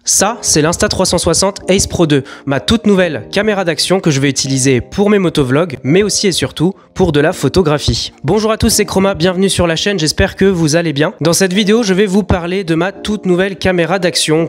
Ça, c'est l'Insta360 Ace Pro 2, ma toute nouvelle caméra d'action que je vais utiliser pour mes motovlogs, mais aussi et surtout pour de la photographie. Bonjour à tous, c'est Chroma, bienvenue sur la chaîne, j'espère que vous allez bien. Dans cette vidéo, je vais vous parler de ma toute nouvelle caméra d'action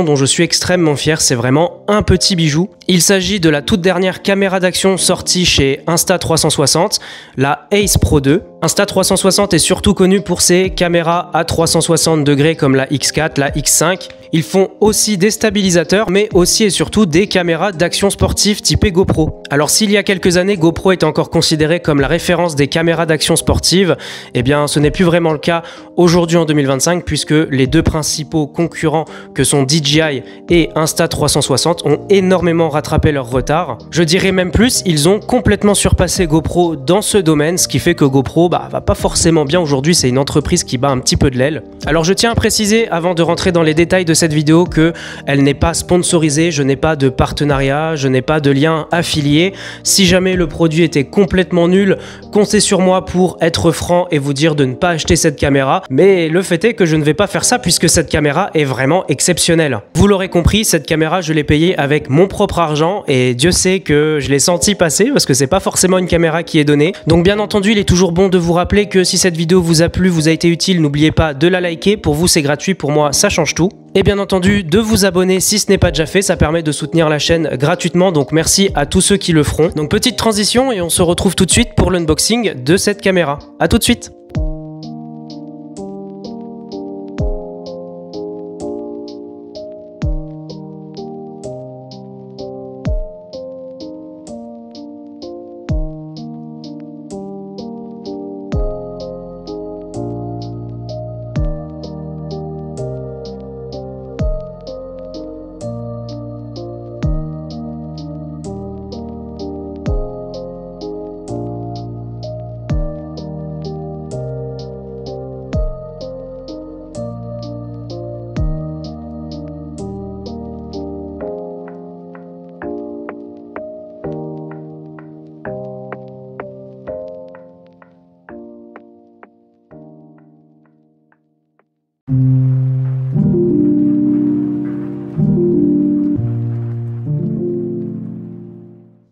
dont je suis extrêmement fier, c'est vraiment un petit bijou. Il s'agit de la toute dernière caméra d'action sortie chez Insta360, la Ace Pro 2. Insta360 est surtout connu pour ses caméras à 360 degrés comme la X4, la X5. Ils font aussi des stabilisateurs, mais aussi et surtout des caméras d'action sportive typées GoPro. Alors s'il y a quelques années, GoPro était encore considéré comme la référence des caméras d'action sportive, eh bien ce n'est plus vraiment le cas aujourd'hui en 2025, puisque les deux principaux concurrents que sont DJI et Insta360 ont énormément rattrapé leur retard. Je dirais même plus, ils ont complètement surpassé GoPro dans ce domaine, ce qui fait que GoPro va pas forcément bien aujourd'hui, c'est une entreprise qui bat un petit peu de l'aile. Alors je tiens à préciser, avant de rentrer dans les détails de cette vidéo, que elle n'est pas sponsorisée, je n'ai pas de partenariat, je n'ai pas de lien affilié. Si jamais le produit était complètement nul, comptez sur moi pour être franc et vous dire de ne pas acheter cette caméra, mais le fait est que je ne vais pas faire ça puisque cette caméra est vraiment exceptionnelle. Vous l'aurez compris, cette caméra je l'ai payée avec mon propre argent et Dieu sait que je l'ai senti passer parce que c'est pas forcément une caméra qui est donnée. Donc bien entendu, il est toujours bon de vous rappeler que si cette vidéo vous a plu, vous a été utile, n'oubliez pas de la liker. Pour vous c'est gratuit, pour moi ça change tout. Et bien entendu de vous abonner si ce n'est pas déjà fait, ça permet de soutenir la chaîne gratuitement, donc merci à tous ceux qui le feront. Donc petite transition et on se retrouve tout de suite pour l'unboxing de cette caméra. A tout de suite.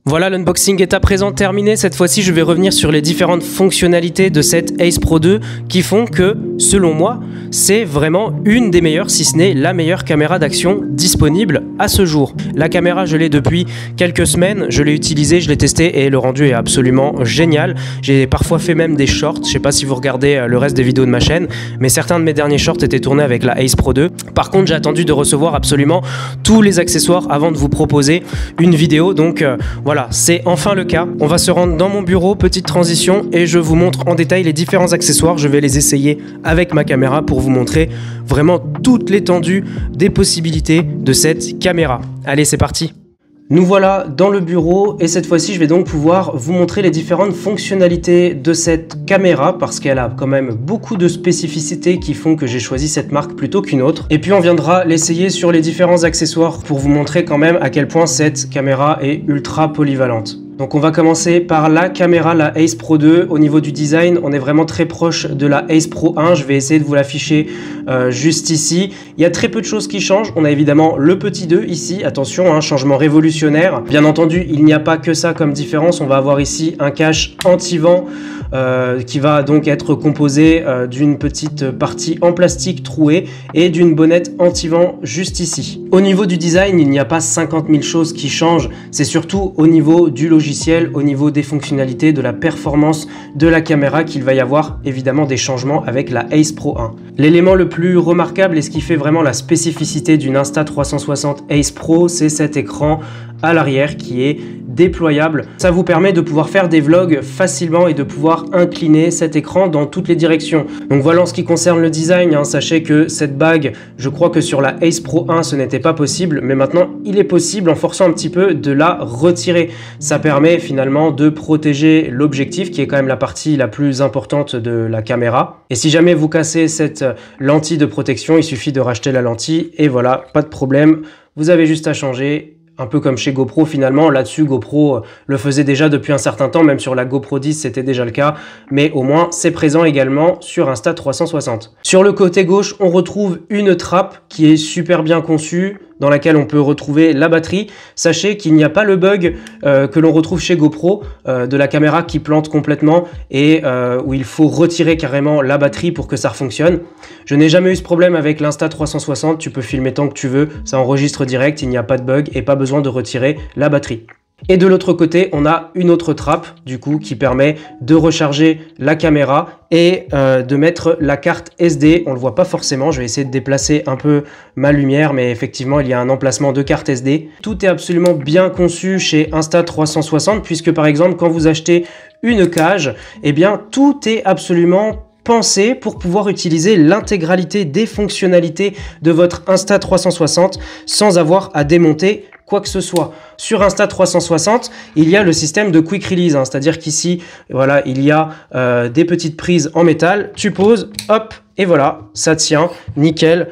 Voilà, l'unboxing est à présent terminé. Cette fois-ci, je vais revenir sur les différentes fonctionnalités de cette Ace Pro 2 qui font que, selon moi, c'est vraiment une des meilleures, si ce n'est la meilleure caméra d'action disponible à ce jour. La caméra, je l'ai depuis quelques semaines, je l'ai utilisée, je l'ai testée et le rendu est absolument génial. J'ai parfois fait même des shorts, je sais pas si vous regardez le reste des vidéos de ma chaîne, mais certains de mes derniers shorts étaient tournés avec la Ace Pro 2. Par contre, j'ai attendu de recevoir absolument tous les accessoires avant de vous proposer une vidéo, donc voilà, c'est enfin le cas. On va se rendre dans mon bureau, petite transition, et je vous montre en détail les différents accessoires. Je vais les essayer avec ma caméra pour vous montrer vraiment toute l'étendue des possibilités de cette caméra. Allez, c'est parti! Nous voilà dans le bureau et cette fois-ci je vais donc pouvoir vous montrer les différentes fonctionnalités de cette caméra parce qu'elle a quand même beaucoup de spécificités qui font que j'ai choisi cette marque plutôt qu'une autre. Et puis on viendra l'essayer sur les différents accessoires pour vous montrer quand même à quel point cette caméra est ultra polyvalente. Donc on va commencer par la caméra, la Ace Pro 2. Au niveau du design, on est vraiment très proche de la Ace Pro 1. Je vais essayer de vous l'afficher juste ici. Il y a très peu de choses qui changent. On a évidemment le petit 2 ici. Attention, un changement révolutionnaire. Bien entendu, il n'y a pas que ça comme différence. On va avoir ici un cache anti-vent qui va donc être composé d'une petite partie en plastique trouée et d'une bonnette anti-vent juste ici. Au niveau du design, il n'y a pas 50 000 choses qui changent. C'est surtout au niveau du logiciel, au niveau des fonctionnalités, de la performance de la caméra qu'il va y avoir évidemment des changements avec la Ace Pro 1. L'élément le plus remarquable et ce qui fait vraiment la spécificité d'une Insta360 Ace Pro, c'est cet écran à l'arrière qui est déployable. Ça vous permet de pouvoir faire des vlogs facilement et de pouvoir incliner cet écran dans toutes les directions. Donc voilà en ce qui concerne le design, hein. Sachez que cette bague, je crois que sur la Ace Pro 1 ce n'était pas possible, mais maintenant il est possible en forçant un petit peu de la retirer. Ça permet finalement de protéger l'objectif qui est quand même la partie la plus importante de la caméra. Et si jamais vous cassez cette lentille de protection, il suffit de racheter la lentille et voilà, pas de problème. Vous avez juste à changer. un peu comme chez GoPro finalement. Là-dessus, GoPro le faisait déjà depuis un certain temps, même sur la GoPro 10 c'était déjà le cas, mais au moins c'est présent également sur Insta360. Sur le côté gauche, on retrouve une trappe qui est super bien conçue, dans laquelle on peut retrouver la batterie. Sachez qu'il n'y a pas le bug que l'on retrouve chez GoPro, de la caméra qui plante complètement et où il faut retirer carrément la batterie pour que ça fonctionne. Je n'ai jamais eu ce problème avec l'Insta360, tu peux filmer tant que tu veux, ça enregistre direct, il n'y a pas de bug et pas besoin de retirer la batterie. Et de l'autre côté, on a une autre trappe du coup qui permet de recharger la caméra et de mettre la carte SD. On le voit pas forcément, je vais essayer de déplacer un peu ma lumière, mais effectivement il y a un emplacement de carte SD. Tout est absolument bien conçu chez Insta360 puisque par exemple quand vous achetez une cage, eh bien tout est absolument pensé pour pouvoir utiliser l'intégralité des fonctionnalités de votre Insta360 sans avoir à démonter quoi que ce soit. Sur Insta360, il y a le système de quick release, hein, c'est-à-dire qu'ici, voilà, il y a des petites prises en métal, tu poses, hop, et voilà, ça tient, nickel,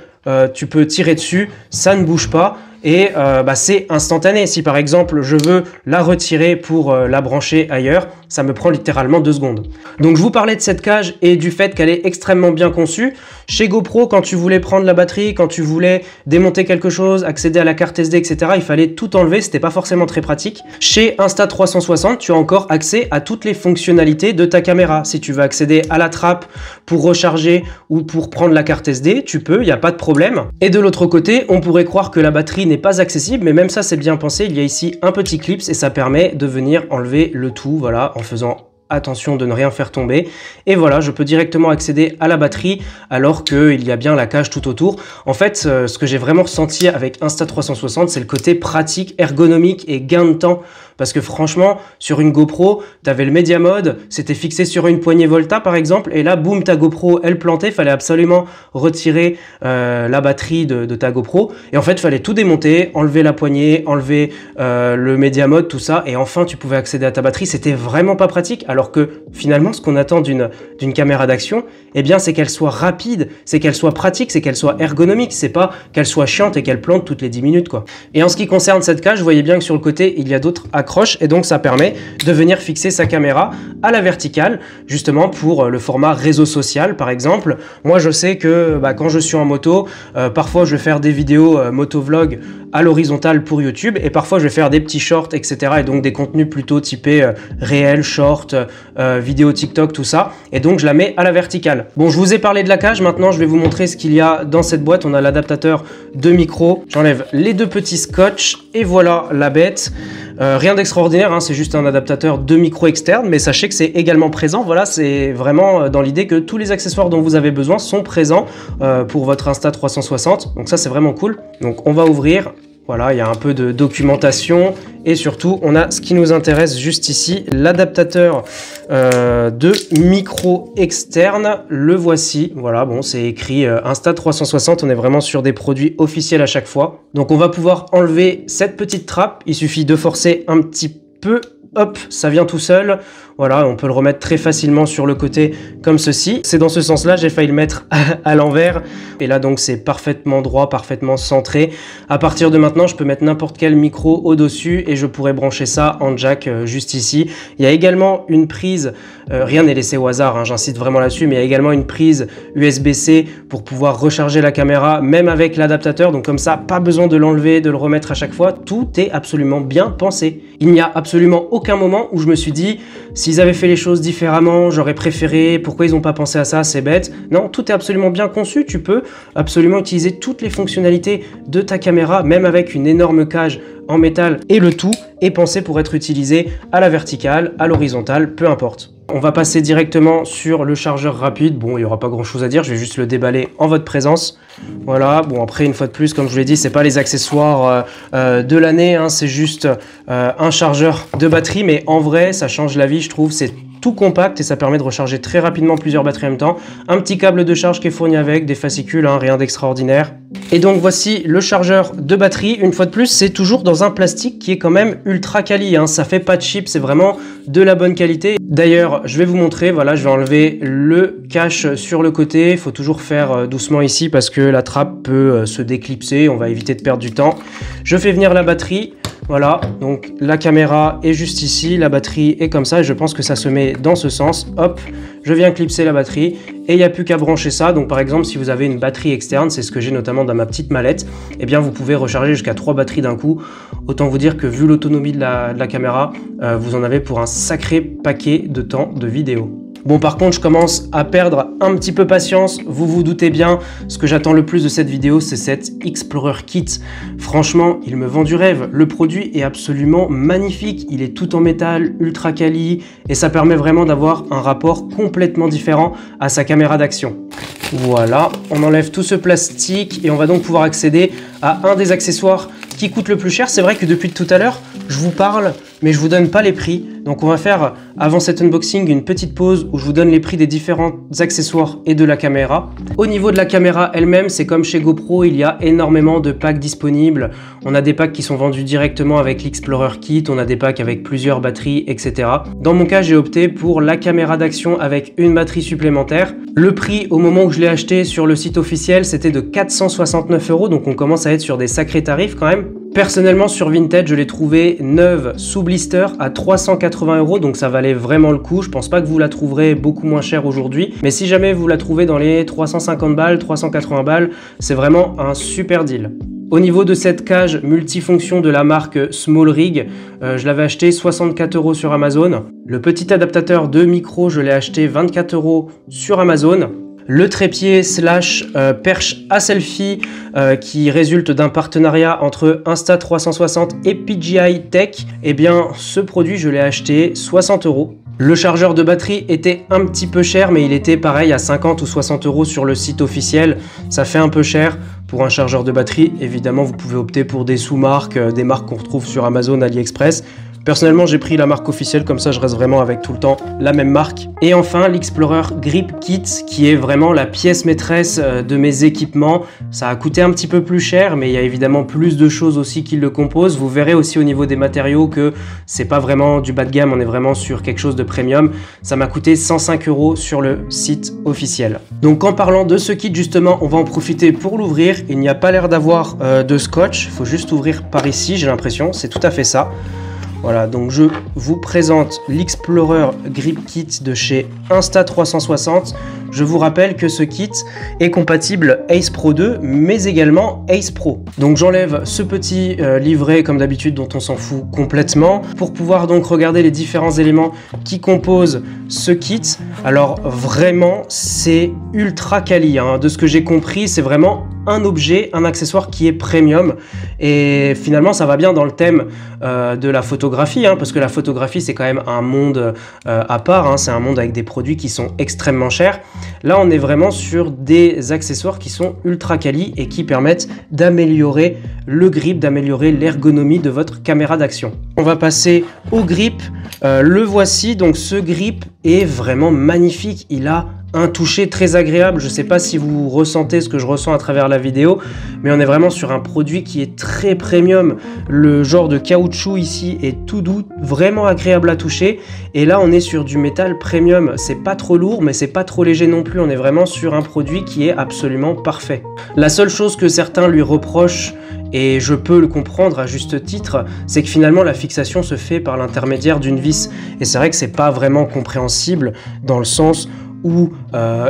tu peux tirer dessus, ça ne bouge pas. Et c'est instantané. Si par exemple je veux la retirer pour la brancher ailleurs, ça me prend littéralement 2 secondes. Donc je vous parlais de cette cage et du fait qu'elle est extrêmement bien conçue. Chez GoPro, quand tu voulais prendre la batterie, quand tu voulais démonter quelque chose, accéder à la carte SD, etc., il fallait tout enlever, c'était pas forcément très pratique. Chez Insta360, tu as encore accès à toutes les fonctionnalités de ta caméra. Si tu veux accéder à la trappe pour recharger ou pour prendre la carte SD, tu peux, il n'y a pas de problème. Et de l'autre côté, on pourrait croire que la batterie n'est pas accessible, mais même ça c'est bien pensé. Il y a ici un petit clip et ça permet de venir enlever le tout, voilà, en faisant attention de ne rien faire tomber. Et voilà, je peux directement accéder à la batterie alors qu'il y a bien la cage tout autour. En fait, ce que j'ai vraiment ressenti avec Insta360, c'est le côté pratique, ergonomique et gain de temps. Parce que franchement, sur une GoPro, tu avais le Media Mode, c'était fixé sur une poignée Volta par exemple, et là, boum, ta GoPro, elle plantait, fallait absolument retirer la batterie de ta GoPro. Et en fait, il fallait tout démonter, enlever la poignée, enlever le Media Mode, tout ça, et enfin, tu pouvais accéder à ta batterie. C'était vraiment pas pratique, alors que finalement, ce qu'on attend d'une caméra d'action, eh bien, c'est qu'elle soit rapide, c'est qu'elle soit pratique, c'est qu'elle soit ergonomique, c'est pas qu'elle soit chiante et qu'elle plante toutes les 10 minutes, quoi. Et en ce qui concerne cette cage, vous voyez bien que sur le côté, il y a d'autres accroche et donc ça permet de venir fixer sa caméra à la verticale justement pour le format réseau social par exemple. Moi je sais que quand je suis en moto, parfois je vais faire des vidéos motovlog à l'horizontale pour YouTube et parfois je vais faire des petits shorts etc. et donc des contenus plutôt typés réels, shorts, vidéos TikTok, tout ça, et donc je la mets à la verticale. Bon, je vous ai parlé de la cage, maintenant je vais vous montrer ce qu'il y a dans cette boîte. On a l'adaptateur de micro, j'enlève les 2 petits scotch et voilà la bête. Rien d'extraordinaire, hein, c'est juste un adaptateur de micro externe, mais sachez que c'est également présent. Voilà, c'est vraiment dans l'idée que tous les accessoires dont vous avez besoin sont présents pour votre Insta360. Donc ça, c'est vraiment cool. Donc on va ouvrir. Voilà, il y a un peu de documentation et surtout, on a ce qui nous intéresse juste ici, l'adaptateur de micro externe. Le voici. Voilà, bon, c'est écrit Insta360. On est vraiment sur des produits officiels à chaque fois. Donc, on va pouvoir enlever cette petite trappe. Il suffit de forcer un petit peu. Hop, ça vient tout seul. Voilà, on peut le remettre très facilement sur le côté comme ceci. C'est dans ce sens-là, j'ai failli le mettre à l'envers. Et là, donc, c'est parfaitement droit, parfaitement centré. À partir de maintenant, je peux mettre n'importe quel micro au-dessus et je pourrais brancher ça en jack juste ici. Il y a également une prise, rien n'est laissé au hasard, hein, j'insiste vraiment là-dessus, mais il y a également une prise USB-C pour pouvoir recharger la caméra, même avec l'adaptateur. Donc comme ça, pas besoin de l'enlever, de le remettre à chaque fois. Tout est absolument bien pensé. Il n'y a absolument aucun moment où je me suis dit, s'ils avaient fait les choses différemment, j'aurais préféré, pourquoi ils n'ont pas pensé à ça, c'est bête. Non, tout est absolument bien conçu, tu peux absolument utiliser toutes les fonctionnalités de ta caméra, même avec une énorme cage en métal, et le tout est pensé pour être utilisé à la verticale, à l'horizontale, peu importe. On va passer directement sur le chargeur rapide. Bon, il n'y aura pas grand chose à dire, je vais juste le déballer en votre présence. Voilà, bon après une fois de plus, comme je vous l'ai dit, c'est pas les accessoires de l'année, hein, c'est juste un chargeur de batterie, mais en vrai, ça change la vie, je trouve, c'est tout compact et ça permet de recharger très rapidement plusieurs batteries en même temps. Un petit câble de charge qui est fourni avec, des fascicules, hein, rien d'extraordinaire. Et donc voici le chargeur de batterie. Une fois de plus, c'est toujours dans un plastique qui est quand même ultra quali, hein. Ça fait pas de chip, c'est vraiment de la bonne qualité. D'ailleurs, je vais vous montrer, voilà, je vais enlever le cache sur le côté. Il faut toujours faire doucement ici parce que la trappe peut se déclipser, on va éviter de perdre du temps. Je fais venir la batterie. Voilà, donc la caméra est juste ici, la batterie est comme ça et je pense que ça se met dans ce sens. Hop, je viens clipser la batterie et il n'y a plus qu'à brancher ça. Donc par exemple, si vous avez une batterie externe, c'est ce que j'ai notamment dans ma petite mallette, eh bien vous pouvez recharger jusqu'à 3 batteries d'un coup. Autant vous dire que vu l'autonomie de la caméra, vous en avez pour un sacré paquet de temps de vidéo. Bon, par contre, je commence à perdre un petit peu patience. Vous vous doutez bien, ce que j'attends le plus de cette vidéo, c'est cet Explorer Kit. Franchement, il me vend du rêve. Le produit est absolument magnifique. Il est tout en métal, ultra quali, et ça permet vraiment d'avoir un rapport complètement différent à sa caméra d'action. Voilà, on enlève tout ce plastique et on va donc pouvoir accéder à un des accessoires qui coûte le plus cher. C'est vrai que depuis tout à l'heure, je vous parle, mais je vous donne pas les prix. Donc on va faire, avant cet unboxing, une petite pause où je vous donne les prix des différents accessoires et de la caméra. Au niveau de la caméra elle-même, c'est comme chez GoPro, il y a énormément de packs disponibles. On a des packs qui sont vendus directement avec l'Explorer Kit, on a des packs avec plusieurs batteries, etc. Dans mon cas, j'ai opté pour la caméra d'action avec une batterie supplémentaire. Le prix, au moment où je l'ai acheté sur le site officiel, c'était de 469 €, donc on commence à être sur des sacrés tarifs quand même. Personnellement, sur Vinted, je l'ai trouvé neuve sous blister à 380 €, donc ça valait vraiment le coup. Je pense pas que vous la trouverez beaucoup moins cher aujourd'hui, mais si jamais vous la trouvez dans les 350 balles, 380 balles, c'est vraiment un super deal. Au niveau de cette cage multifonction de la marque Small Rig, je l'avais acheté 64 € sur Amazon. Le petit adaptateur de micro, je l'ai acheté 24 € sur Amazon. Le trépied slash perche à selfie qui résulte d'un partenariat entre Insta360 et PGI Tech, eh bien ce produit je l'ai acheté 60 €. Le chargeur de batterie était un petit peu cher, mais il était pareil à 50 ou 60 € sur le site officiel. Ça fait un peu cher pour un chargeur de batterie. Évidemment, vous pouvez opter pour des sous-marques, des marques qu'on retrouve sur Amazon, AliExpress. Personnellement, j'ai pris la marque officielle, comme ça je reste vraiment avec tout le temps la même marque. Et enfin, l'Explorer Grip Kit, qui est vraiment la pièce maîtresse de mes équipements. Ça a coûté un petit peu plus cher, mais il y a évidemment plus de choses aussi qui le composent. Vous verrez aussi au niveau des matériaux que c'est pas vraiment du bas de gamme, on est vraiment sur quelque chose de premium. Ça m'a coûté 105 € sur le site officiel. Donc en parlant de ce kit, justement, on va en profiter pour l'ouvrir. Il n'y a pas l'air d'avoir de scotch, il faut juste ouvrir par ici, j'ai l'impression, c'est tout à fait ça. Voilà, donc je vous présente l'Explorer Grip Kit de chez Insta360. Je vous rappelle que ce kit est compatible Ace Pro 2, mais également Ace Pro. Donc j'enlève ce petit livret, comme d'habitude, dont on s'en fout complètement, pour pouvoir donc regarder les différents éléments qui composent ce kit. Alors vraiment, c'est ultra quali, hein. De ce que j'ai compris, c'est vraiment un objet, un accessoire qui est premium, et finalement ça va bien dans le thème de la photographie, hein, parce que la photographie c'est quand même un monde à part, hein, c'est un monde avec des produits qui sont extrêmement chers. Là on est vraiment sur des accessoires qui sont ultra quali et qui permettent d'améliorer le grip, d'améliorer l'ergonomie de votre caméra d'action. On va passer au grip, le voici, donc ce grip est vraiment magnifique, il a un toucher très agréable. Je ne sais pas si vous ressentez ce que je ressens à travers la vidéo, mais on est vraiment sur un produit qui est très premium. Le genre de caoutchouc ici est tout doux, vraiment agréable à toucher, et là on est sur du métal premium. C'est pas trop lourd, mais c'est pas trop léger non plus. On est vraiment sur un produit qui est absolument parfait. La seule chose que certains lui reprochent, et je peux le comprendre à juste titre, c'est que finalement la fixation se fait par l'intermédiaire d'une vis, et c'est vrai que c'est pas vraiment compréhensible dans le sens où,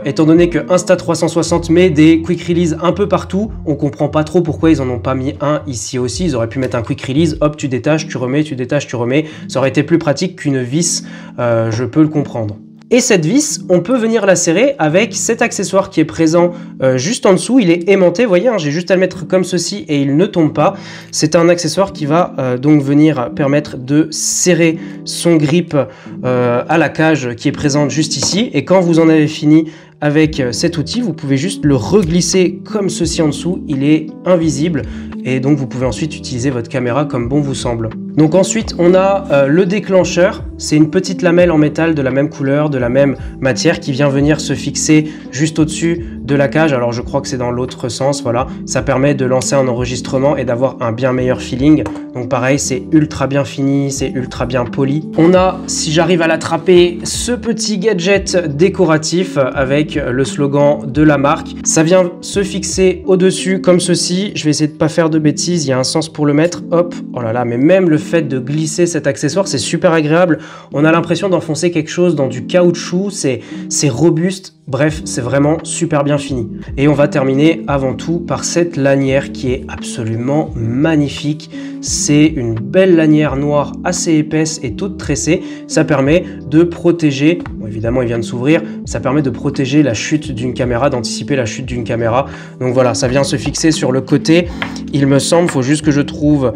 étant donné que Insta360 met des quick release un peu partout, on comprend pas trop pourquoi ils en ont pas mis un ici aussi. Ils auraient pu mettre un quick release, hop, tu détaches, tu remets, tu détaches, tu remets. Ça aurait été plus pratique qu'une vis, je peux le comprendre. Et cette vis, on peut venir la serrer avec cet accessoire qui est présent juste en dessous. Il est aimanté, vous voyez, hein, j'ai juste à le mettre comme ceci et il ne tombe pas. C'est un accessoire qui va donc venir permettre de serrer son grip à la cage qui est présente juste ici. Et quand vous en avez fini avec cet outil, vous pouvez juste le reglisser comme ceci en dessous. Il est invisible et donc vous pouvez ensuite utiliser votre caméra comme bon vous semble. Donc ensuite, on a le déclencheur. C'est une petite lamelle en métal de la même couleur, de la même matière qui vient venir se fixer juste au-dessus de la cage. Alors je crois que c'est dans l'autre sens, voilà. Ça permet de lancer un enregistrement et d'avoir un bien meilleur feeling. Donc pareil, c'est ultra bien fini, c'est ultra bien poli. On a, si j'arrive à l'attraper, ce petit gadget décoratif avec le slogan de la marque. Ça vient se fixer au-dessus comme ceci. Je vais essayer de pas faire de bêtises, il y a un sens pour le mettre. Hop, oh là là, mais même le fait de glisser cet accessoire, c'est super agréable. On a l'impression d'enfoncer quelque chose dans du caoutchouc, c'est robuste. Bref, c'est vraiment super bien fini. Et on va terminer avant tout par cette lanière qui est absolument magnifique. C'est une belle lanière noire assez épaisse et toute tressée. Ça permet de protéger, bon, évidemment il vient de s'ouvrir, ça permet de protéger la chute d'une caméra, d'anticiper la chute d'une caméra. Donc voilà, ça vient se fixer sur le côté. Il me semble, il faut juste que je trouve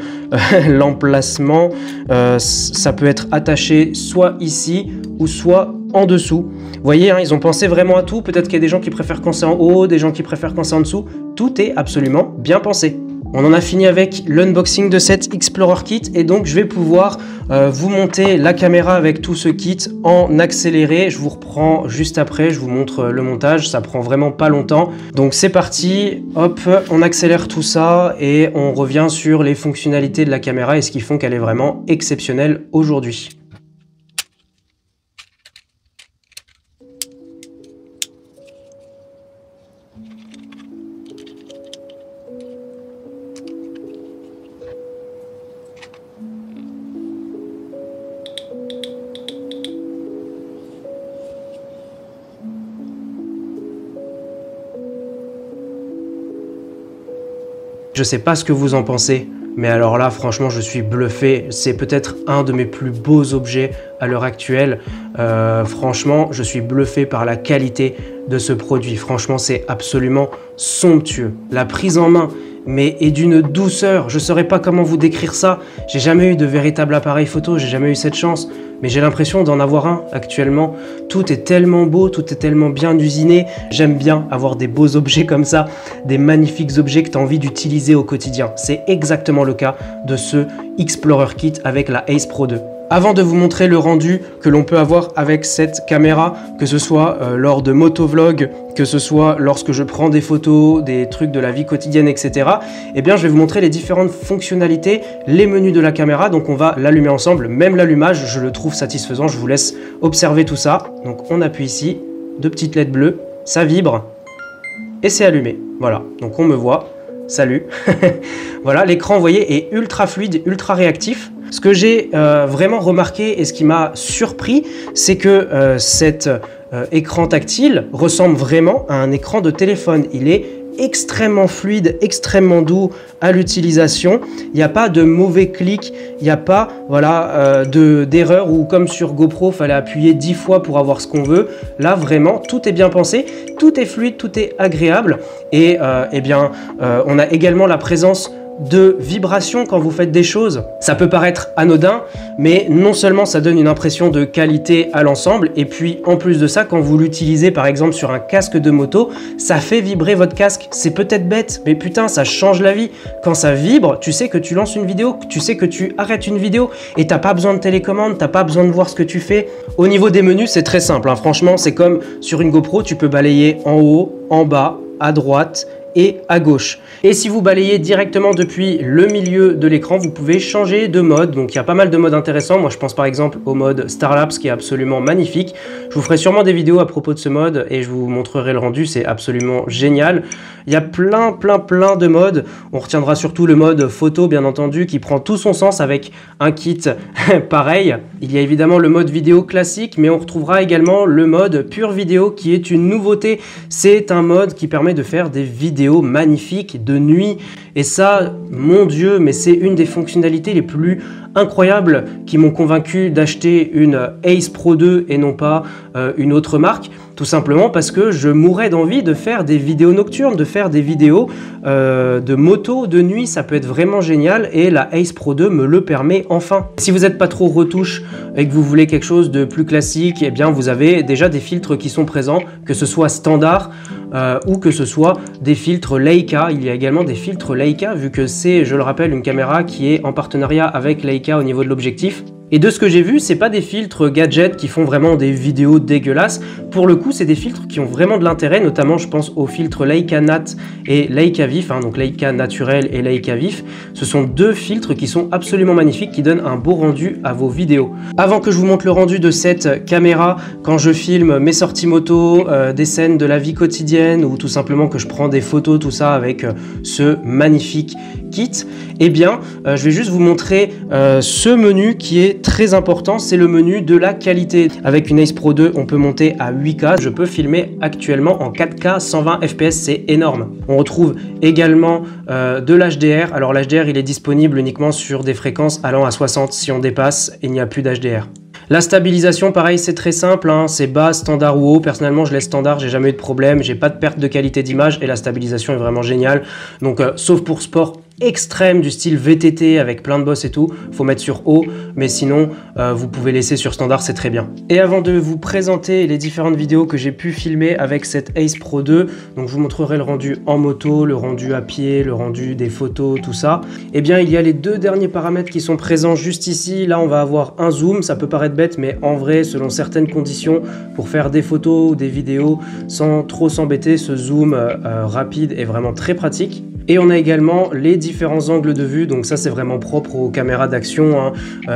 l'emplacement. Ça peut être attaché soit ici ou soit en dessous. Vous voyez, hein, ils ont pensé vraiment à tout. Peut-être qu'il y a des gens qui préfèrent quand c'est en haut, des gens qui préfèrent quand c'est en dessous. Tout est absolument bien pensé. On en a fini avec l'unboxing de cet Explorer Kit et donc je vais pouvoir vous monter la caméra avec tout ce kit en accéléré. Je vous reprends juste après, je vous montre le montage, ça prend vraiment pas longtemps. Donc c'est parti, hop, on accélère tout ça et on revient sur les fonctionnalités de la caméra et ce qui font qu'elle est vraiment exceptionnelle aujourd'hui. Je sais pas ce que vous en pensez, mais alors là, franchement, je suis bluffé. C'est peut-être un de mes plus beaux objets à l'heure actuelle. Franchement, je suis bluffé par la qualité de ce produit. Franchement, c'est absolument somptueux. La prise en main, mais est d'une douceur. Je ne saurais pas comment vous décrire ça. J'ai jamais eu de véritable appareil photo, j'ai jamais eu cette chance. Mais j'ai l'impression d'en avoir un actuellement. Tout est tellement beau, tout est tellement bien usiné. J'aime bien avoir des beaux objets comme ça, des magnifiques objets que tu as envie d'utiliser au quotidien. C'est exactement le cas de ce Explorer Kit avec la Ace Pro 2. Avant de vous montrer le rendu que l'on peut avoir avec cette caméra, que ce soit lors de motovlog, que ce soit lorsque je prends des photos, des trucs de la vie quotidienne, etc. Eh bien, je vais vous montrer les différentes fonctionnalités, les menus de la caméra. Donc, on va l'allumer ensemble. Même l'allumage, je le trouve satisfaisant. Je vous laisse observer tout ça. Donc, on appuie ici, deux petites LED bleues, ça vibre et c'est allumé. Voilà, donc on me voit. Salut. Voilà, l'écran, vous voyez, est ultra fluide, ultra réactif. Ce que j'ai vraiment remarqué et ce qui m'a surpris, c'est que cet écran tactile ressemble vraiment à un écran de téléphone. Il est extrêmement fluide, extrêmement doux à l'utilisation. Il n'y a pas de mauvais clics, il n'y a pas voilà, d'erreur où comme sur GoPro, il fallait appuyer 10 fois pour avoir ce qu'on veut. Là, vraiment, tout est bien pensé, tout est fluide, tout est agréable. Et eh bien, on a également la présence de vibration quand vous faites des choses. Ça peut paraître anodin, mais non seulement ça donne une impression de qualité à l'ensemble, et puis en plus de ça, quand vous l'utilisez par exemple sur un casque de moto, ça fait vibrer votre casque. C'est peut-être bête, mais putain, ça change la vie. Quand ça vibre, tu sais que tu lances une vidéo, tu sais que tu arrêtes une vidéo, et t'as pas besoin de télécommande, t'as pas besoin de voir ce que tu fais. Au niveau des menus, c'est très simple, hein. Franchement, c'est comme sur une GoPro, tu peux balayer en haut, en bas, à droite, et à gauche. Et si vous balayez directement depuis le milieu de l'écran, vous pouvez changer de mode. Donc il y a pas mal de modes intéressants. Moi je pense par exemple au mode Starlapse qui est absolument magnifique. Je vous ferai sûrement des vidéos à propos de ce mode et je vous montrerai le rendu, c'est absolument génial. Il y a plein de modes. On retiendra surtout le mode photo bien entendu qui prend tout son sens avec un kit pareil. Il y a évidemment le mode vidéo classique, mais on retrouvera également le mode pure vidéo qui est une nouveauté. C'est un mode qui permet de faire des vidéos magnifiques de nuit et ça, mon Dieu, mais c'est une des fonctionnalités les plus incroyables qui m'ont convaincu d'acheter une Ace Pro 2 et non pas une autre marque, tout simplement parce que je mourais d'envie de faire des vidéos nocturnes, de faire des vidéos de moto de nuit. Ça peut être vraiment génial et la Ace Pro 2 me le permet enfin. Si vous n'êtes pas trop retouche et que vous voulez quelque chose de plus classique, eh bien vous avez déjà des filtres qui sont présents, que ce soit standard ou que ce soit des filtres Leica. Il y a également des filtres Leica vu que c'est, je le rappelle, une caméra qui est en partenariat avec Leica Leica au niveau de l'objectif. Et de ce que j'ai vu, c'est pas des filtres gadgets qui font vraiment des vidéos dégueulasses. Pour le coup, c'est des filtres qui ont vraiment de l'intérêt, notamment je pense aux filtres Leica Nat et Leica Vif, donc Leica Naturel et Leica Vif. Ce sont deux filtres qui sont absolument magnifiques, qui donnent un beau rendu à vos vidéos. Avant que je vous montre le rendu de cette caméra, quand je filme mes sorties moto, des scènes de la vie quotidienne ou tout simplement que je prends des photos, tout ça avec ce magnifique kit, eh bien, je vais juste vous montrer ce menu qui est très important, c'est le menu de la qualité. Avec une Ace Pro 2, on peut monter à 8K. Je peux filmer actuellement en 4K 120 fps, c'est énorme. On retrouve également de l'HDR. Alors l'HDR, il est disponible uniquement sur des fréquences allant à 60. Si on dépasse, il n'y a plus d'HDR. La stabilisation, pareil, c'est très simple, hein, c'est bas, standard ou haut. Personnellement, je laisse standard, j'ai jamais eu de problème, j'ai pas de perte de qualité d'image et la stabilisation est vraiment géniale. Donc, sauf pour sport extrême du style VTT avec plein de bosses et tout, faut mettre sur haut, mais sinon vous pouvez laisser sur standard, c'est très bien. Et avant de vous présenter les différentes vidéos que j'ai pu filmer avec cette Ace Pro 2, donc je vous montrerai le rendu en moto, le rendu à pied, le rendu des photos, tout ça. Eh bien il y a les deux derniers paramètres qui sont présents juste ici. Là on va avoir un zoom, ça peut paraître bête, mais en vrai selon certaines conditions, pour faire des photos ou des vidéos sans trop s'embêter, ce zoom rapide est vraiment très pratique. Et on a également les différents angles de vue, donc ça c'est vraiment propre aux caméras d'action, hein.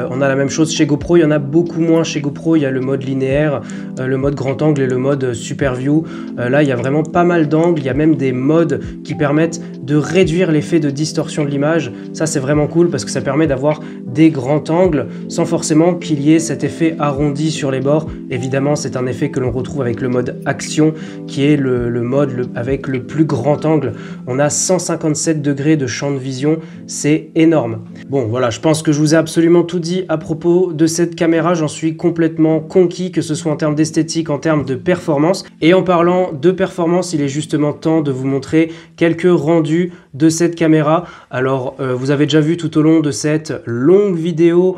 On a la même chose chez GoPro, il y en a beaucoup moins chez GoPro, il y a le mode linéaire, le mode grand angle et le mode super view. Là il y a vraiment pas mal d'angles, il y a même des modes qui permettent de réduire l'effet de distorsion de l'image. Ça c'est vraiment cool parce que ça permet d'avoir des grands angles sans forcément qu'il y ait cet effet arrondi sur les bords. Évidemment c'est un effet que l'on retrouve avec le mode action qui est le mode avec le plus grand angle. On a 157 degrés de champ de vision, c'est énorme. Bon voilà, je pense que je vous ai absolument tout dit à propos de cette caméra, j'en suis complètement conquis, que ce soit en termes d'esthétique, en termes de performance. Et en parlant de performance, il est justement temps de vous montrer quelques rendus de cette caméra. Alors vous avez déjà vu tout au long de cette longue vidéo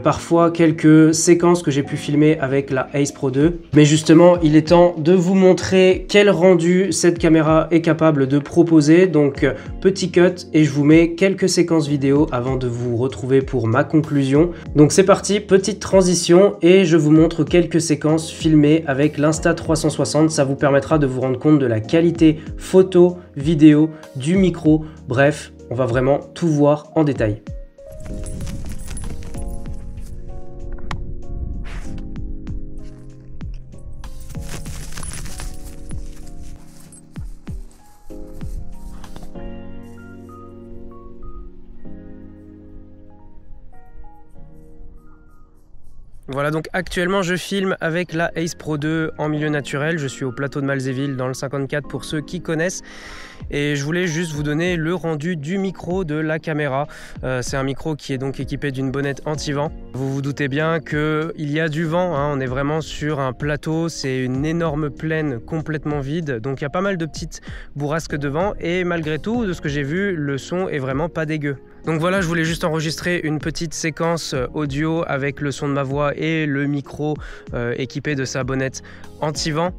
parfois quelques séquences que j'ai pu filmer avec la Ace Pro 2, mais justement il est temps de vous montrer quel rendu cette caméra est capable de proposer. Donc petit cut et je vous mets quelques séquences vidéo avant de vous retrouver pour ma conclusion. Donc c'est parti, petite transition et je vous montre quelques séquences filmées avec l'Insta360. Ça vous permettra de vous rendre compte de la qualité photo, vidéo, du micro, bref, on va vraiment tout voir en détail. Voilà, donc actuellement je filme avec la Ace Pro 2 en milieu naturel. Je suis au plateau de Malzéville dans le 54 pour ceux qui connaissent. Et je voulais juste vous donner le rendu du micro de la caméra. C'est un micro qui est donc équipé d'une bonnette anti-vent. Vous vous doutez bien qu'il y a du vent, hein, on est vraiment sur un plateau, c'est une énorme plaine complètement vide. Donc il y a pas mal de petites bourrasques de vent et malgré tout, de ce que j'ai vu, le son est vraiment pas dégueu. Donc voilà, je voulais juste enregistrer une petite séquence audio avec le son de ma voix et le micro équipé de sa bonnette anti-vent.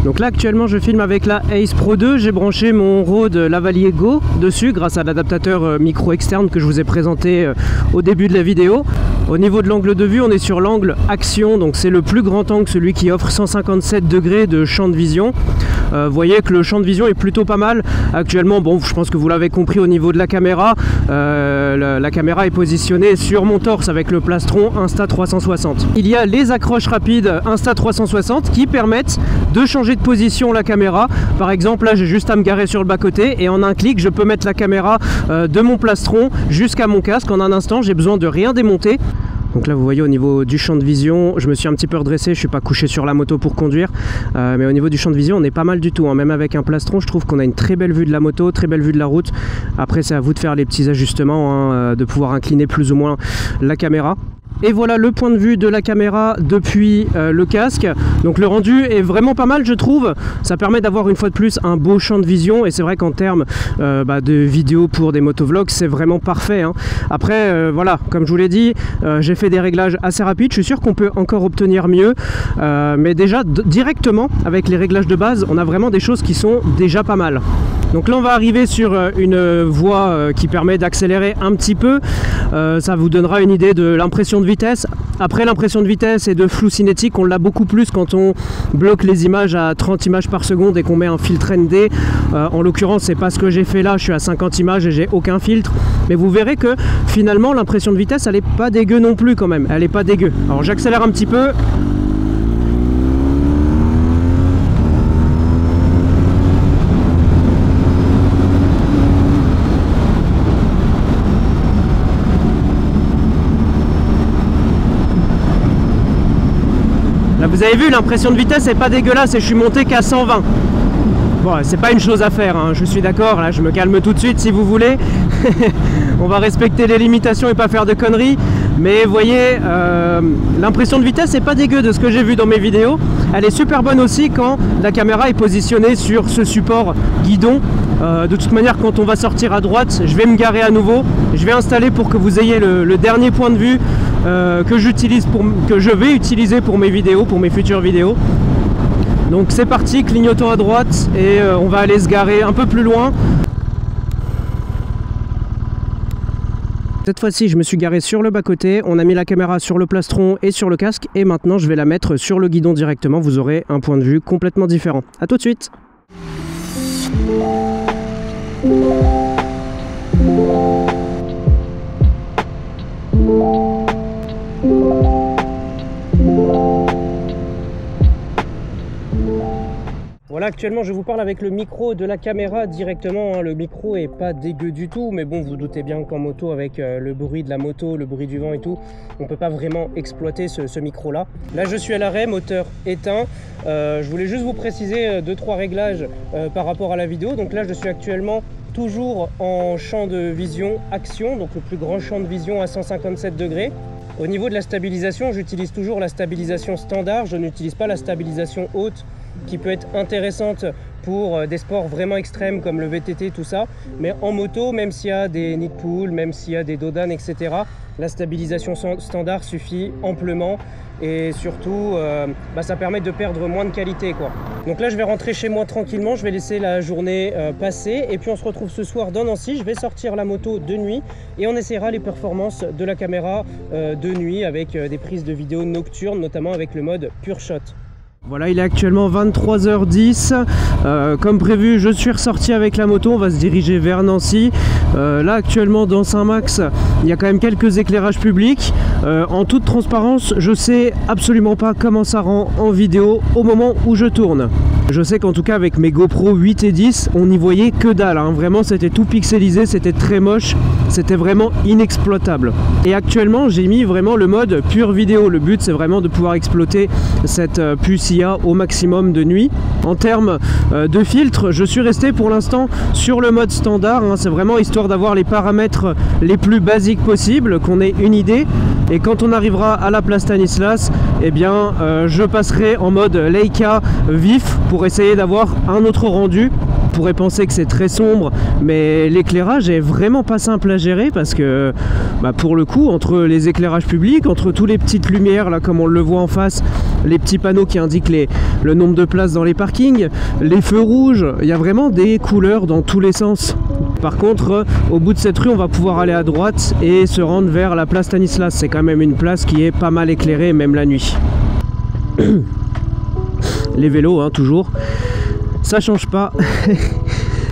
Donc là actuellement je filme avec la Ace Pro 2, j'ai branché mon Rode Lavalier Go dessus grâce à l'adaptateur micro externe que je vous ai présenté au début de la vidéo. Au niveau de l'angle de vue, on est sur l'angle action, donc c'est le plus grand angle, celui qui offre 157 degrés de champ de vision. Vous voyez que le champ de vision est plutôt pas mal. Actuellement, bon, je pense que vous l'avez compris au niveau de la caméra, la caméra est positionnée sur mon torse avec le plastron Insta360. Il y a les accroches rapides Insta360 qui permettent de changer de position la caméra. Par exemple, là j'ai juste à me garer sur le bas-côté et en un clic, je peux mettre la caméra de mon plastron jusqu'à mon casque. En un instant, j'ai besoin de rien démonter. Donc là vous voyez au niveau du champ de vision, je me suis un petit peu redressé, je ne suis pas couché sur la moto pour conduire, mais au niveau du champ de vision on est pas mal du tout, hein. Même avec un plastron je trouve qu'on a une très belle vue de la moto, très belle vue de la route. Après c'est à vous de faire les petits ajustements, hein, de pouvoir incliner plus ou moins la caméra. Et voilà le point de vue de la caméra depuis le casque. Donc le rendu est vraiment pas mal je trouve. Ça permet d'avoir une fois de plus un beau champ de vision. Et c'est vrai qu'en termes de vidéo pour des motovlogs c'est vraiment parfait, hein. Après voilà, comme je vous l'ai dit, j'ai fait des réglages assez rapides. Je suis sûr qu'on peut encore obtenir mieux. Mais déjà directement avec les réglages de base on a vraiment des choses qui sont déjà pas mal. Donc là on va arriver sur une voie qui permet d'accélérer un petit peu. Ça vous donnera une idée de l'impression de vitesse. Après, l'impression de vitesse et de flou cinétique, on l'a beaucoup plus quand on bloque les images à 30 images par seconde et qu'on met un filtre ND. En l'occurrence, c'est pas ce que j'ai fait là, je suis à 50 images et j'ai aucun filtre. Mais vous verrez que finalement, l'impression de vitesse, elle est pas dégueu non plus quand même. Elle est pas dégueu. Alors j'accélère un petit peu. Vous avez vu, l'impression de vitesse n'est pas dégueulasse et je suis monté qu'à 120. Bon, c'est pas une chose à faire, hein, je suis d'accord, là je me calme tout de suite si vous voulez. On va respecter les limitations et pas faire de conneries. Mais vous voyez, l'impression de vitesse n'est pas dégueu de ce que j'ai vu dans mes vidéos. Elle est super bonne aussi quand la caméra est positionnée sur ce support guidon. De toute manière, quand on va sortir à droite, je vais me garer à nouveau. Je vais installer pour que vous ayez le dernier point de vue que je vais utiliser pour mes vidéos, pour mes futures vidéos. Donc c'est parti, clignotons à droite et on va aller se garer un peu plus loin. Cette fois-ci, je me suis garé sur le bas-côté, on a mis la caméra sur le plastron et sur le casque et maintenant je vais la mettre sur le guidon directement, vous aurez un point de vue complètement différent. A tout de suite. Voilà, actuellement je vous parle avec le micro de la caméra directement, hein. Le micro est pas dégueu du tout, mais bon, vous doutez bien qu'en moto, avec le bruit de la moto, le bruit du vent et tout, on peut pas vraiment exploiter ce micro là. Là je suis à l'arrêt, moteur éteint. Je voulais juste vous préciser 2-3 réglages par rapport à la vidéo. Donc là je suis actuellement toujours en champ de vision action, donc le plus grand champ de vision à 157 degrés. Au niveau de la stabilisation, j'utilise toujours la stabilisation standard, je n'utilise pas la stabilisation haute qui peut être intéressante pour des sports vraiment extrêmes comme le VTT, tout ça. Mais en moto, même s'il y a des nid pool, même s'il y a des dodanes, etc., la stabilisation standard suffit amplement et surtout ça permet de perdre moins de qualité, quoi. Donc là je vais rentrer chez moi tranquillement, je vais laisser la journée passer et puis on se retrouve ce soir dans Nancy. Je vais sortir la moto de nuit et on essaiera les performances de la caméra de nuit avec des prises de vidéo nocturnes, notamment avec le mode Pure Shot. Voilà, il est actuellement 23h10, comme prévu je suis ressorti avec la moto, on va se diriger vers Nancy. Là actuellement dans Saint-Max, il y a quand même quelques éclairages publics. En toute transparence, je sais absolument pas comment ça rend en vidéo au moment où je tourne. Je sais qu'en tout cas avec mes GoPro 8 et 10, on n'y voyait que dalle, hein. Vraiment c'était tout pixelisé, c'était très moche, c'était vraiment inexploitable. Et actuellement j'ai mis vraiment le mode pure vidéo, le but c'est vraiment de pouvoir exploiter cette puce IA au maximum de nuit. En termes de filtre, je suis resté pour l'instant sur le mode standard, hein. C'est vraiment histoire d'avoir les paramètres les plus basiques possibles, qu'on ait une idée. Et quand on arrivera à la place Stanislas, eh bien je passerai en mode Leica vif pour essayer d'avoir un autre rendu. On pourrait penser que c'est très sombre, mais l'éclairage est vraiment pas simple à gérer parce que pour le coup, entre les éclairages publics, entre toutes les petites lumières là comme on le voit en face, les petits panneaux qui indiquent le nombre de places dans les parkings, les feux rouges, il y a vraiment des couleurs dans tous les sens. Par contre, au bout de cette rue, on va pouvoir aller à droite et se rendre vers la place Stanislas. C'est quand même une place qui est pas mal éclairée, même la nuit. Les vélos, hein, toujours. Ça change pas.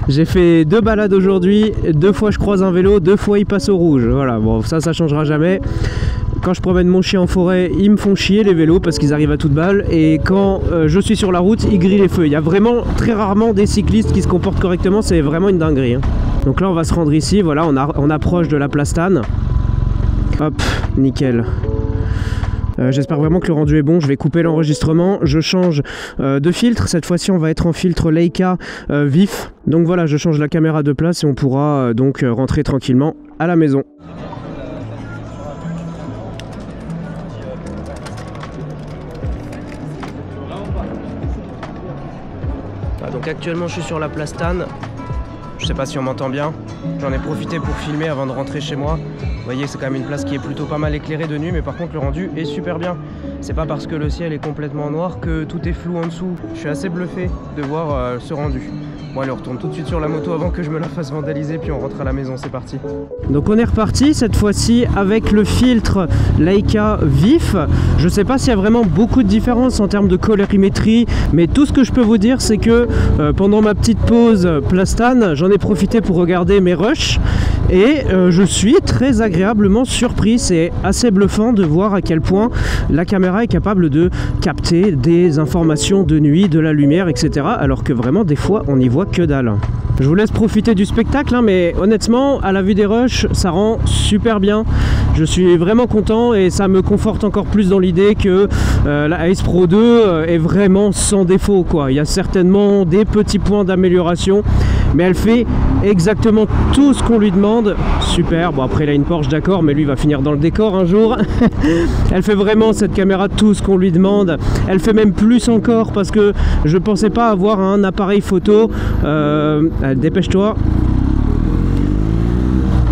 J'ai fait 2 balades aujourd'hui. 2 fois je croise un vélo, 2 fois il passe au rouge. Voilà, bon, ça changera jamais. Quand je promène mon chien en forêt, ils me font chier les vélos parce qu'ils arrivent à toute balle. Et quand je suis sur la route, ils grillent les feux. Il y a vraiment très rarement des cyclistes qui se comportent correctement. C'est vraiment une dinguerie, hein. Donc là, on va se rendre ici. Voilà, on approche de la place Stan. Hop, nickel. J'espère vraiment que le rendu est bon. Je vais couper l'enregistrement. Je change de filtre. Cette fois-ci, on va être en filtre Leica vif. Donc voilà, je change la caméra de place et on pourra donc rentrer tranquillement à la maison. Donc actuellement je suis sur la place Stan, je sais pas si on m'entend bien, j'en ai profité pour filmer avant de rentrer chez moi. Vous voyez, c'est quand même une place qui est plutôt pas mal éclairée de nuit, mais par contre le rendu est super bien. C'est pas parce que le ciel est complètement noir que tout est flou en dessous. Je suis assez bluffé de voir ce rendu. Bon allez, on retourne tout de suite sur la moto avant que je me la fasse vandaliser, puis on rentre à la maison, c'est parti. Donc on est reparti cette fois-ci avec le filtre Leica vif. Je sais pas s'il y a vraiment beaucoup de différence en termes de colorimétrie, mais tout ce que je peux vous dire c'est que pendant ma petite pause plastane, j'en ai profité pour regarder mes rushs et je suis très agréablement surpris. C'est assez bluffant de voir à quel point la caméra est capable de capter des informations de nuit, de la lumière, etc. alors que vraiment des fois on y voit que dalle. Je vous laisse profiter du spectacle, hein, mais honnêtement, à la vue des rushs, ça rend super bien. Je suis vraiment content et ça me conforte encore plus dans l'idée que la Ace Pro 2 est vraiment sans défaut, quoi. Il y a certainement des petits points d'amélioration, mais elle fait exactement tout ce qu'on lui demande. Super, bon après il a une Porsche d'accord, mais lui va finir dans le décor un jour. Elle fait vraiment, cette caméra, tout ce qu'on lui demande. Elle fait même plus encore parce que je pensais pas avoir un appareil photo. Dépêche-toi.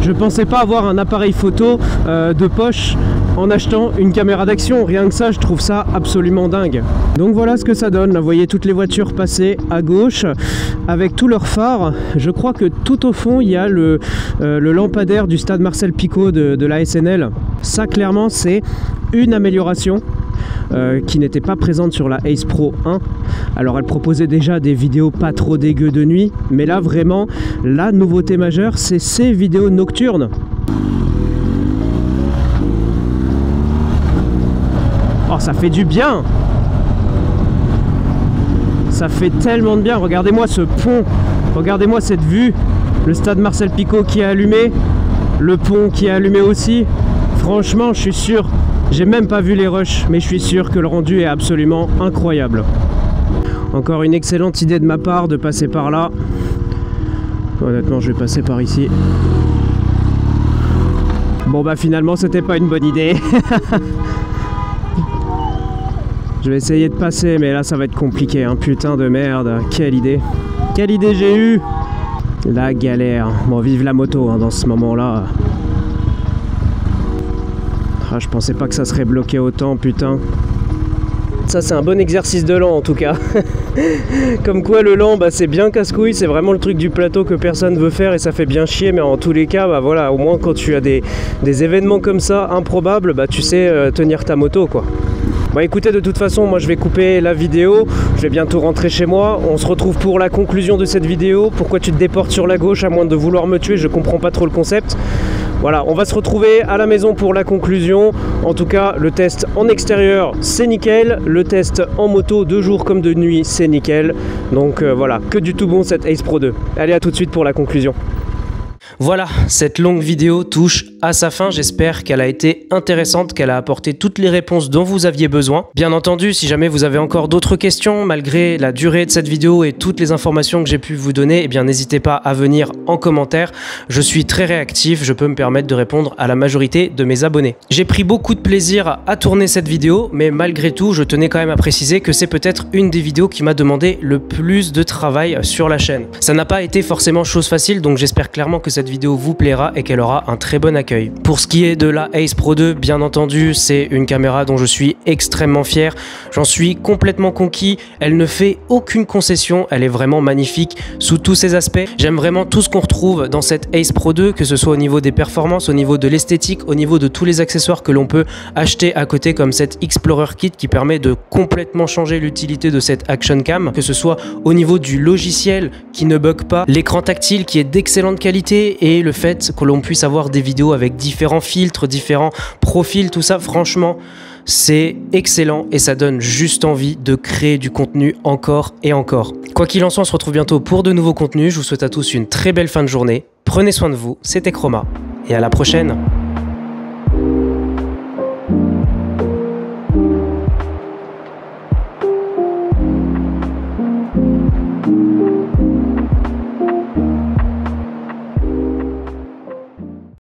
Je pensais pas avoir un appareil photo de poche en achetant une caméra d'action. Rien que ça, je trouve ça absolument dingue. Donc voilà ce que ça donne. Vous voyez toutes les voitures passer à gauche avec tous leurs phares. Je crois que tout au fond, il y a le lampadaire du stade Marcel Picot de la SNL. Ça, clairement, c'est une amélioration. Qui n'était pas présente sur la Ace Pro 1. Alors elle proposait déjà des vidéos pas trop dégueu de nuit, mais là vraiment la nouveauté majeure, c'est ces vidéos nocturnes. Oh, ça fait du bien! Ça fait tellement de bien. Regardez-moi ce pont, regardez-moi cette vue, le stade Marcel Picot qui est allumé, le pont qui est allumé aussi. Franchement, je suis sûr. J'ai même pas vu les rushs, mais je suis sûr que le rendu est absolument incroyable. Encore une excellente idée de ma part de passer par là. Honnêtement, je vais passer par ici. Bon bah finalement, c'était pas une bonne idée. Je vais essayer de passer, mais là ça va être compliqué, hein. Putain de merde, quelle idée. Quelle idée j'ai eue. La galère. Bon, vive la moto, hein, dans ce moment-là. Ah, je pensais pas que ça serait bloqué autant, putain. Ça, c'est un bon exercice de lent en tout cas. Comme quoi le lent, bah, c'est bien casse-couille, c'est vraiment le truc du plateau que personne veut faire et ça fait bien chier, mais en tous les cas, bah voilà, au moins quand tu as des événements comme ça improbables, bah tu sais tenir ta moto, quoi. Bon écoutez, de toute façon, moi je vais couper la vidéo, je vais bientôt rentrer chez moi, on se retrouve pour la conclusion de cette vidéo. Pourquoi tu te déportes sur la gauche à moins de vouloir me tuer, je comprends pas trop le concept. Voilà, on va se retrouver à la maison pour la conclusion. En tout cas, le test en extérieur, c'est nickel. Le test en moto, de jour comme de nuit, c'est nickel. Donc voilà, que du tout bon cette Ace Pro 2. Allez, à tout de suite pour la conclusion. Voilà, cette longue vidéo touche à sa fin. J'espère qu'elle a été intéressante, qu'elle a apporté toutes les réponses dont vous aviez besoin. Bien entendu, si jamais vous avez encore d'autres questions, malgré la durée de cette vidéo et toutes les informations que j'ai pu vous donner, eh bien n'hésitez pas à venir en commentaire. Je suis très réactif, je peux me permettre de répondre à la majorité de mes abonnés. J'ai pris beaucoup de plaisir à tourner cette vidéo, mais malgré tout, je tenais quand même à préciser que c'est peut-être une des vidéos qui m'a demandé le plus de travail sur la chaîne. Ça n'a pas été forcément chose facile, donc j'espère clairement que cette vidéo vous plaira et qu'elle aura un très bon accueil. Pour ce qui est de la Ace Pro 2, bien entendu, c'est une caméra dont je suis extrêmement fier. J'en suis complètement conquis. Elle ne fait aucune concession. Elle est vraiment magnifique sous tous ses aspects. J'aime vraiment tout ce qu'on retrouve dans cette Ace Pro 2, que ce soit au niveau des performances, au niveau de l'esthétique, au niveau de tous les accessoires que l'on peut acheter à côté, comme cette Explorer Kit qui permet de complètement changer l'utilité de cette Action Cam, que ce soit au niveau du logiciel qui ne bug pas, l'écran tactile qui est d'excellente qualité et le fait que l'on puisse avoir des vidéos avec différents filtres, différents profils, tout ça, franchement, c'est excellent et ça donne juste envie de créer du contenu encore et encore. Quoi qu'il en soit, on se retrouve bientôt pour de nouveaux contenus. Je vous souhaite à tous une très belle fin de journée. Prenez soin de vous, c'était Chroma et à la prochaine.